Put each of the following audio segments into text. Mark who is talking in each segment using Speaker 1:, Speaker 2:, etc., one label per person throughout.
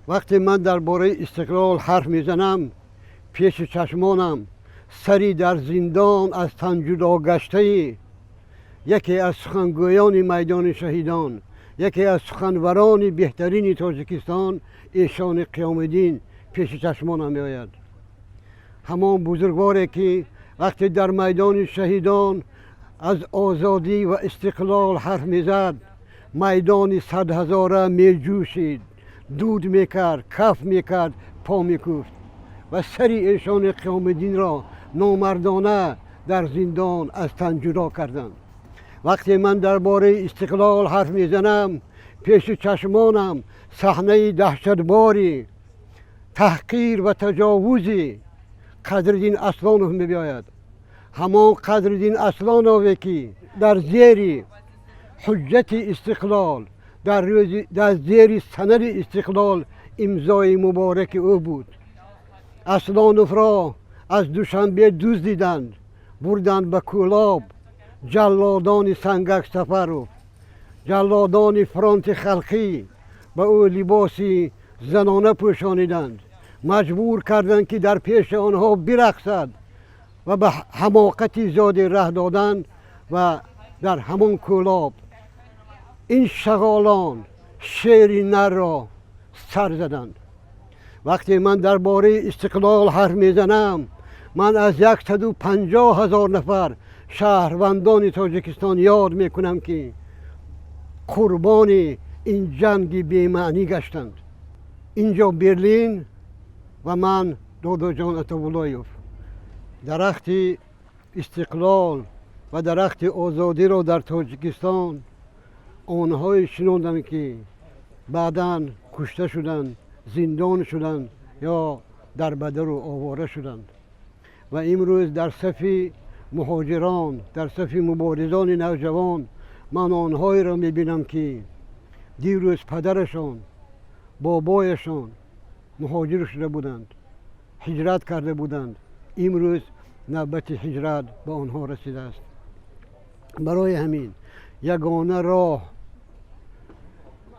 Speaker 1: وقتی من درباره استقلال حرف میزنم پیش چشمانم سری در زندان از تن جدا گشته یکی از سخنگویان میدان شهیدان، یکی از سخنوران بهترین تاجیکستان، ایشان قیام الدین پیش چشمانم میآید. همان بزرگواری که وقتی در میدان شهیدان از آزادی و استقلال حرف میزد میدان 100,000 میجوشید، دود میکرد، کف میکرد، پا میکوفت و سری ایشان قیام الدین را نامردانه در زندان از تن جدا کردند. وقتی من درباره استقلال حرف میزنم پیش چشمانم صحنه دهشتباری تحقیر و تجاوزی قدرالدین اسلانوف میباید. همان قدرالدین اسلانوفی که در زیر حجت استقلال در زیر سند استقلال امضای مبارک او بود. اسلانوف را از دوشنبه دزدیدند، بردند به کولاب. جلادان سنگک سفرو، جلادان فرانت خلقی به او لباسی زنانه پوشانیدند، مجبور کردند که در پیش آنها برقصد و به حماقتی زیادی ره دادند و در همان کولاب این شغالان شیر نر را سر زدند. وقتی من درباره استقلال حرف میزنم من از 150,000 نفر شهروندان تاجیکستان یاد میکنم که قربان این جنگ بی‌معنی گشتند. اینجا برلین و من دادا جان عطااللهیوف درخت استقلال و درخت آزادی را در تاجیکستان آنهایی شنوندم که بعداً کشته شدند، زندان شدند یا در بدر و آواره شدند و امروز در صف مهاجران، در صف مبارزان نوجوان من آنهایی را میبینم که دیروز پدرشان، بابایشان مهاجر شده بودند، هجرت کرده بودند، امروز نوبت هجرت به آنها رسیده است. برای همین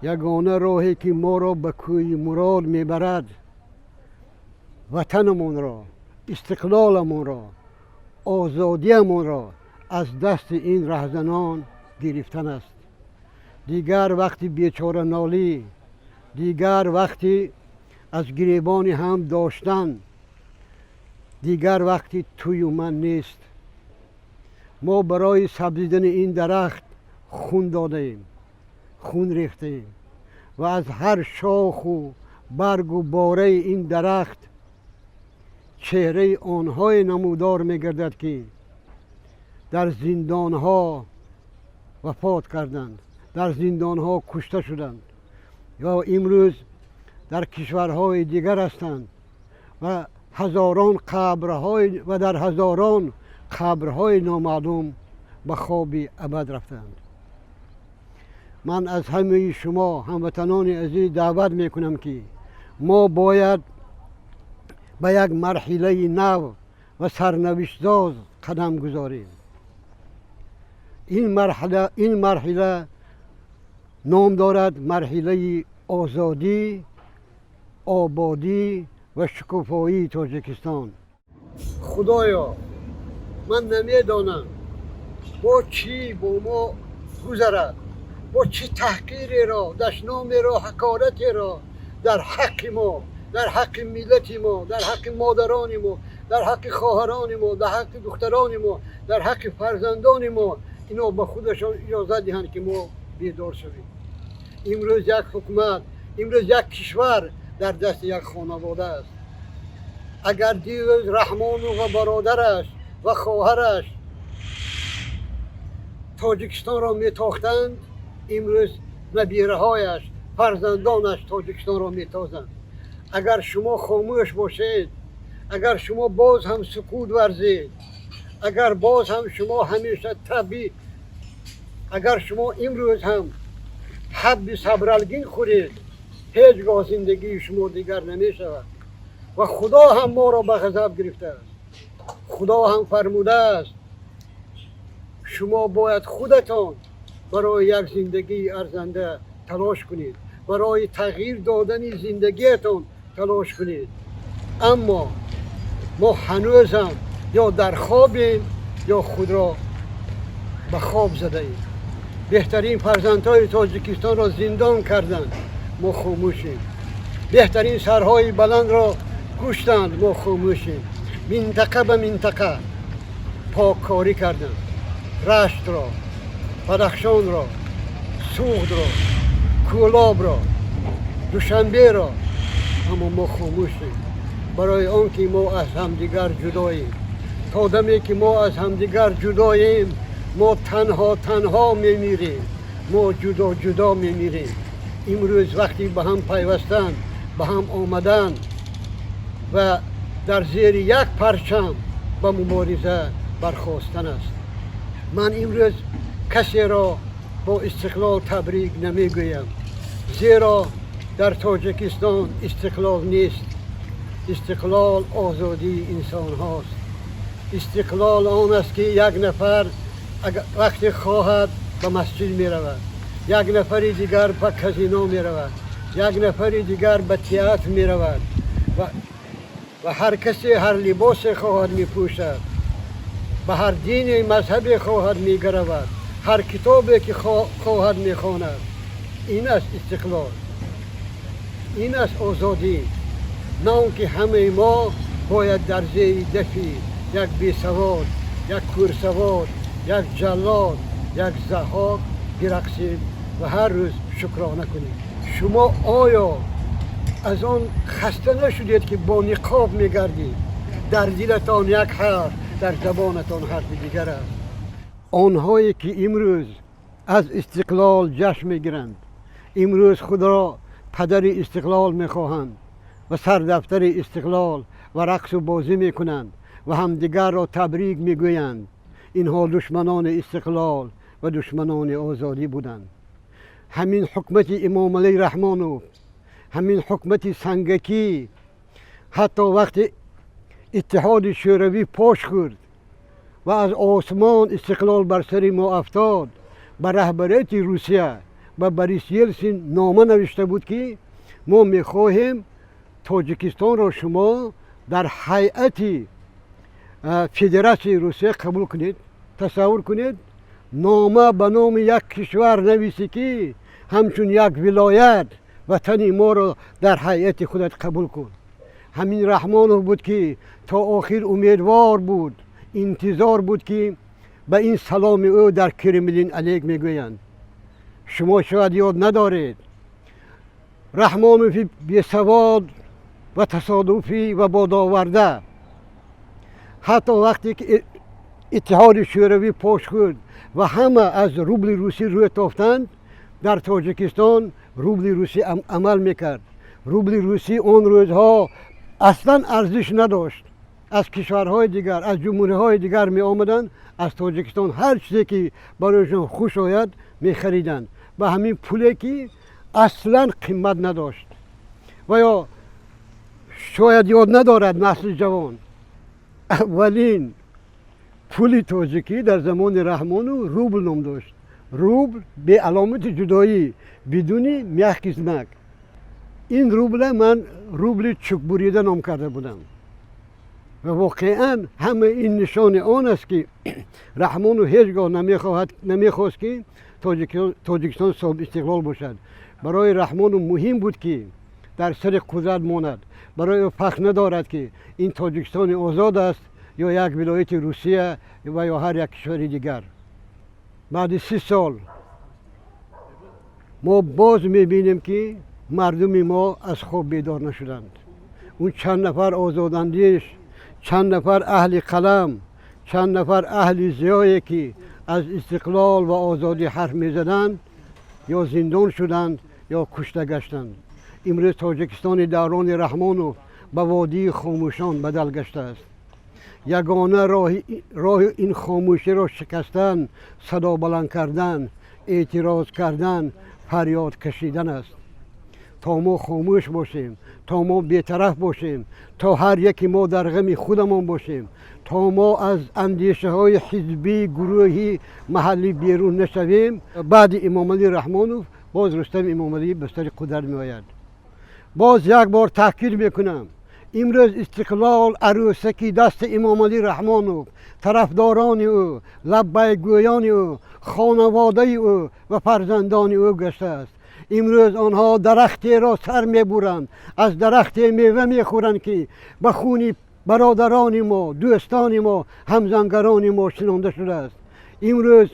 Speaker 1: یگانه راهی که ما را به کوی مراد میبرد وطنمون را، استقلالمون را، آزادیمون را از دست این رهزنان گرفتن است. دیگر وقتی بیچاره نالی، دیگر وقتی از گریبان هم داشتن، دیگر وقتی توی من نیست. ما برای سبزیدن این درخت خون دادیم، خون ریختیم و از هر شاخ و برگ و باره این درخت چهره آنهای نمودار میگردد که در زندانها وفات کردند، در زندانها کشته شدند یا امروز در کشورهای دیگر هستند و هزاران قبرهای و در هزاران قبرهای نامعلوم به خواب ابد رفتند. من از همه شما هموطنان عزیز دعوت میکنم که ما باید به یک مرحله نو و سرنوشت‌ساز قدم گذاریم. این مرحله نام دارد مرحله آزادی، آبادی و شکوفایی تاجیکستان. خدایا من نمیدانم با چی با ما گذرد، با چی تحقیری را، دشنامی را، حقارتی را در حق ما، در حق ملت ما، در حق مادران ما، در حق خواهران ما، در حق دختران ما، در حق فرزندان ما اینا به خودشان اجازه دهند که ما بیدار شویم. امروز یک حکومت، امروز یک کشور در دست یک خانواده است. اگر دیروز رحمان و برادرش و خواهرش تاجیکستان را میتاختند، امروز نبیرهایش، فرزندانش تاجیکستان را میتازند. اگر شما خاموش باشید، اگر شما باز هم سکوت ورزید، اگر باز هم شما همیشه طبیعی، اگر شما امروز هم حب صبرالگین خورید، هیچگاه زندگی شما دیگر نمی شود و خدا هم ما را به غضب گرفته است. خدا هم فرموده است شما باید خودتان برای یک زندگی ارزنده تلاش کنید برای تغییر دادن زندگیتون تلاش کنید. اما ما هنوزم یا در خوابیم یا خود را به خواب زده ایم. بهترین فرزندهای تاجیکستان را زندان کردند، ما خاموشیم. بهترین سرهای بلند را کشتند، ما خاموشیم. منطقه به منطقه پاککاری کردند. رشت را، بدخشان را، سوخت را، کولاب را، دوشنبه را، اما ما خاموشیم. برای آنکه ما از همدیگر جداییم. تا دمی که ما از همدیگر جداییم ما تنها میمیریم، ما جدا میمیریم. امروز وقتی به هم پیوستن، به هم آمدن و در زیر یک پرچم به مبارزه برخاستن است. من امروز کسی را با استقلال تبریک نمیگویم، زیرا در تاجیکستان استقلال نیست. استقلال آزادی انسان هاست. استقلال آن است که یک نفر وقتی خواهد به مسجد می رود، یک نفر دیگر به کازینو می رود، یک نفر دیگر به تئاتر می رود و هر کسی هر لباس خواهد می پوشد، به هر دین مذهبی خواهد می گرود، هر کتابی که خواهد می خواند. این است استقلال، این است آزادی. نه اونکه همه ما باید در زیر دفی یک بیسواد، یک کورسواد، یک جلاد، یک ضحاک برقصیم و هر روز شکرانه کنیم. شما آیا از آن خسته نشدید که با نقاب میگردید؟ در دلتان یک حرف، در زبانتان حرف دیگر است. آنهایی که امروز از استقلال جشن میگیرند، امروز خود را پدر استقلال میخواهند و سردفتر استقلال و رقص و بازی میکنند و همدیگر را تبریک میگویند. اینها دشمنان استقلال و دشمنان آزادی بودند. همین حکمت امام علی رحمانو، همین حکمت سنگکی، حتی وقتی اتحاد شوروی پاش خورد و از آسمان استقلال بر سر ما افتاد، به رهبریت روسیه و بوریس یلتسین نامه نوشته بود که ما میخواهیم تاجیکستان را شما در هیئت فدراسیون روسیه قبول کنید. تصور کنید نامه به نام یک کشور نویسی که همچون یک ولایت وطن ما را در هیئت خودت قبول کن. همین رحمانوف بود که تا آخر امیدوار بود، انتظار بود که به این سلام او در کرملین علیک میگویند. شما شاید یاد ندارید رحمانوف بیسواد و تصادفی و بادآورده، حتی وقتی که اتحاد شوروی پاش خورد و همه از روبل روسی روی تافتند، در تاجیکستان روبل روسی عمل میکرد. روبل روسی اون روزها اصلا ارزش نداشت. از کشورهای دیگر، از جمهوریهای دیگر می آمدند، از تاجیکستان هر چیزی که برایشان خوش آید می خریدند و همین پولی که اصلا قیمت نداشت. و یا شاید یاد ندارد نسل جوان، اولین پول تاجیکی در زمان رحمانو روبل نام داشت. روبل به علامت جدایی بدون میخ زنک. این روبل من روبل چوک بریده نام کرده بودم و واقعا همه این نشان آن است که رحمانو هیچگاه نمیخواست که تاجیکستان صاحب استقلال باشد. برای رحمانو مهم بود که در سر قدرت ماند. برای او فخر ندارد که این تاجیکستان آزاد است یا یک ولایت روسیه و یا هر یک کشور دیگر. بعد 30 سال ما باز میبینیم که مردم ما از خواب بیدار نشدند. اون چند نفر آزاداندیش، چند نفر اهل قلم، چند نفر اهل ضیایی که از استقلال و آزادی حرف میزدند یا زندان شدند یا کشته گشتند. امروز تاجیکستان دوران رحمانوف به وادی خاموشان بدل گشته است. یگانه راه این خاموشی را شکستن، صدا بلند کردن، اعتراض کردن، فریاد کشیدن است. تا ما خاموش باشیم، تا ما بی‌طرف باشیم، تا هر یکی ما در غم خودمان باشیم، تا ما از اندیشه های حزبی، گروهی، محلی بیرون نشویم، بعد امام علی رحمانوف باز رستم امام علی به سر قدرت می آید. باز یک بار تحقیر میکنم، امروز استقلال عروسکی دست امام علی رحمان و طرفداران او، لبیک گویان او، خانواده او و فرزندان او گشته است. امروز آنها درختی را سر میبرند، از درخت میوه میخورند که به خون برادران ما، دوستان ما، همزنگران ما شنانده شده است. امروز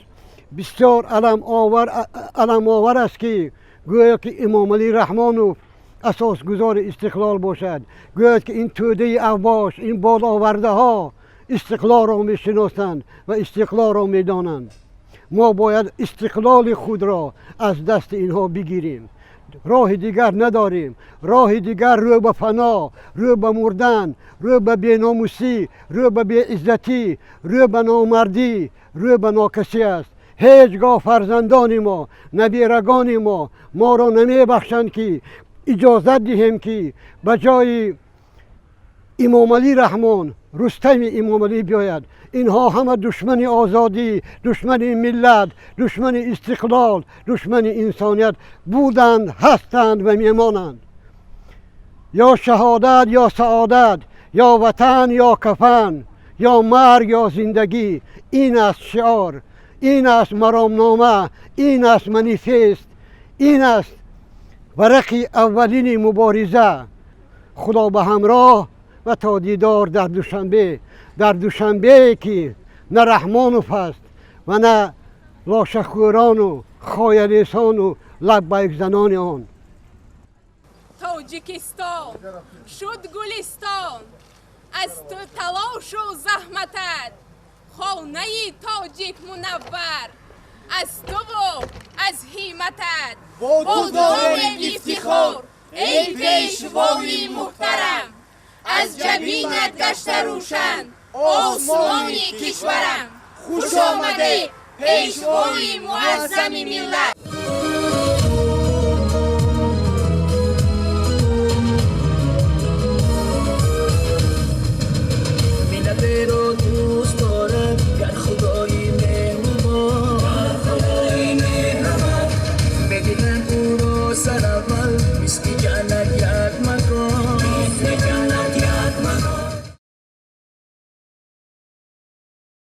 Speaker 1: بسیار علم آور است که گویا که امام علی رحمانوف اساسگزار استقلال باشد. گویا که این توده اوباش، این باد آورده ها استقلال را می شناسند و استقلال را می دانند. ما باید استقلال خود را از دست اینها بگیریم. راه دیگر نداریم. راه دیگر رو به فنا، رو به مردن، رو به بی‌ناموسی، رو به بی‌عزتی، رو به نامردی، رو به ناکسی است. هیچگاه فرزندان ما، نبیرگان ما را نمی بخشند که اجازت دهیم که به جای امام علی رحمان رستم امام علی بیاید. اینها همه دشمن آزادی، دشمن ملت، دشمن استقلال، دشمن انسانیت بودند، هستند و میمانند. یا شهادت یا سعادت، یا وطن یا کفن، یا مرگ یا زندگی، این است شعار، این است مرامنامه، این است منیفست، این است ورق اولین مبارزه. خدا به همراه و تا دیدار در دوشنبه. در دوشنبه که نه رحمانوف است و نه لاشخوران و خایلیسان و لبیک زنان آن.
Speaker 2: تاجیکستان شد گلستان از تو تلاش و زحمتت، خانه تاجیک منور از تو و از همتت. با دام افتخار ای پیشوای محترم، از جبینت گشت روشن آسمان کشورم. خوش آمده پیشوای معظم ملت.